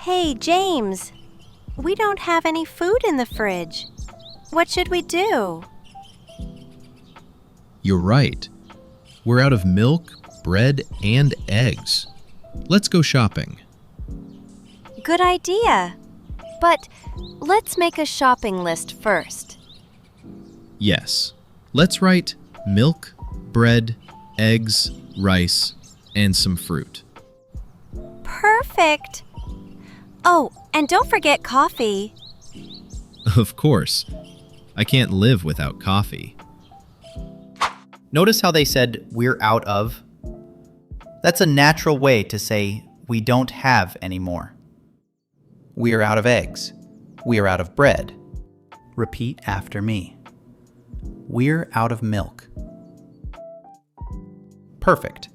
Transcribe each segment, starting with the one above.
Hey, James, we don't have any food in the fridge. What should we do? You're right. We're out of milk, bread, and eggs. Let's go shopping. Good idea. But let's make a shopping list first. Yes. Let's write milk, bread, eggs, rice, and some fruit. Perfect. Oh, and don't forget coffee. Of course. I can't live without coffee. Notice how they said we're out of? That's a natural way to say we don't have any more. We are out of eggs. We are out of bread. Repeat after me. We're out of milk. Perfect.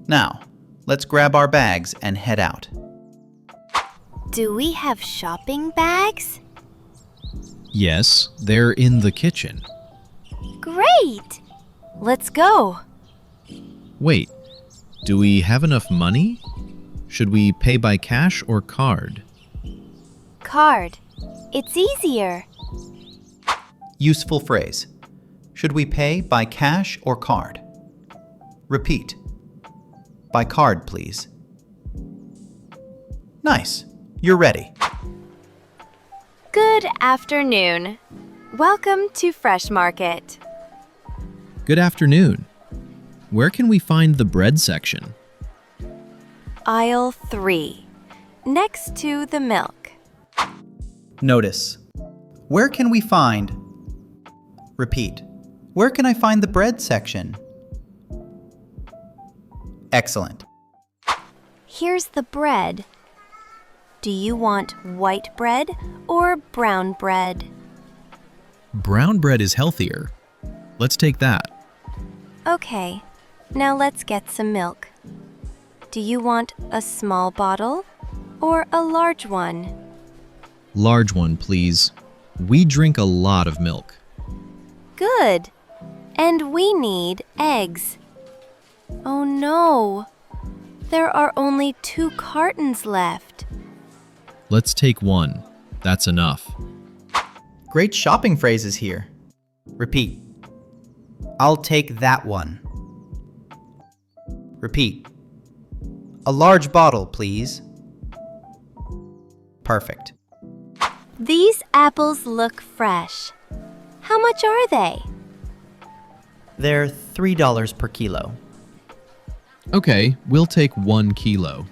Now, let's grab our bags and head out. Do we have shopping bags? Yes, they're in the kitchen. Great! Let's go. Wait, do we have enough money? Should we pay by cash or card? Card. It's easier. Useful phrase. Should we pay by cash or card? Repeat. By card, please. Nice. You're ready. Good afternoon. Welcome to Fresh Market. Good afternoon. Where can we find the bread section? Aisle 3, next to the milk. Notice. Where can we find? Repeat. Where can I find the bread section? Excellent. Here's the bread. Do you want white bread or brown bread? Brown bread is healthier. Let's take that. Okay, now let's get some milk. Do you want a small bottle or a large one? Large one, please. We drink a lot of milk. Good. And we need eggs. Oh no. There are only 2 cartons left. Let's take one. That's enough. Great shopping phrases here. Repeat. I'll take that one. Repeat. A large bottle, please. Perfect. These apples look fresh. How much are they? They're $3 per kilo. Okay, we'll take 1 kilo.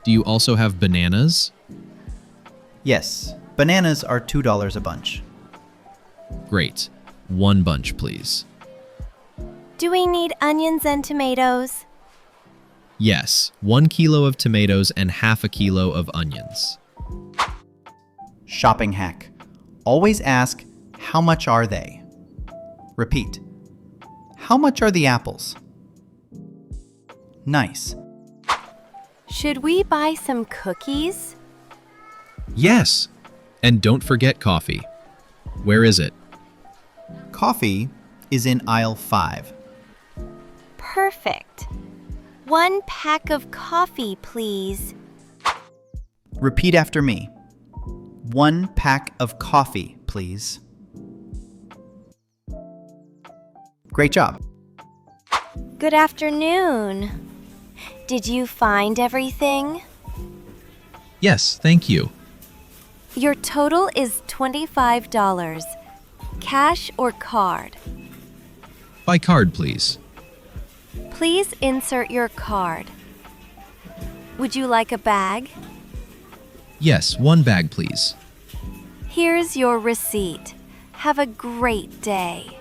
Do you also have bananas? Yes, bananas are $2 a bunch. Great. 1 bunch, please. Do we need onions and tomatoes? Yes, 1 kilo of tomatoes and half a kilo of onions. Shopping hack. Always ask, how much are they? Repeat. How much are the apples? Nice. Should we buy some cookies? Yes, and don't forget coffee. Where is it? Coffee is in aisle 5. Perfect. 1 pack of coffee, please. Repeat after me. 1 pack of coffee, please. Great job. Good afternoon. Did you find everything? Yes, thank you. Your total is $25. Cash or card? By card, please. Please insert your card. Would you like a bag? Yes, 1 bag, please. Here's your receipt. Have a great day.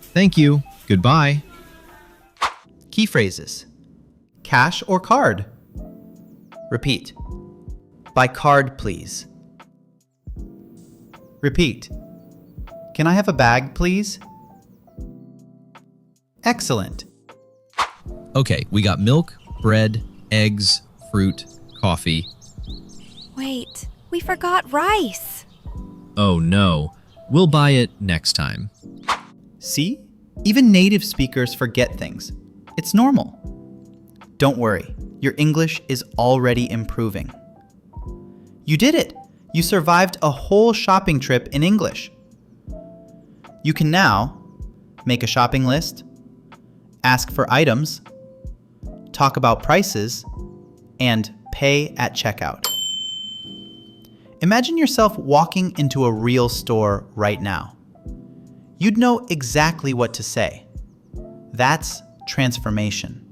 Thank you. Goodbye. Key phrases. Cash or card? Repeat. By card, please. Repeat. Can I have a bag, please? Excellent. Okay, we got milk, bread, eggs, fruit, coffee. Wait, we forgot rice. Oh no, we'll buy it next time. See? Even native speakers forget things. It's normal. Don't worry, your English is already improving. You did it! You survived a whole shopping trip in English. You can now make a shopping list, ask for items, talk about prices, and pay at checkout. Imagine yourself walking into a real store right now. You'd know exactly what to say. That's transformation.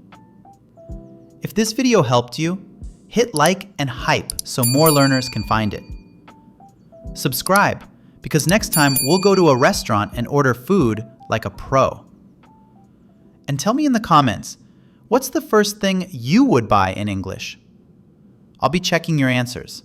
If this video helped you, hit like and hype so more learners can find it. Subscribe, because next time we'll go to a restaurant and order food like a pro. And tell me in the comments, what's the first thing you would buy in English? I'll be checking your answers.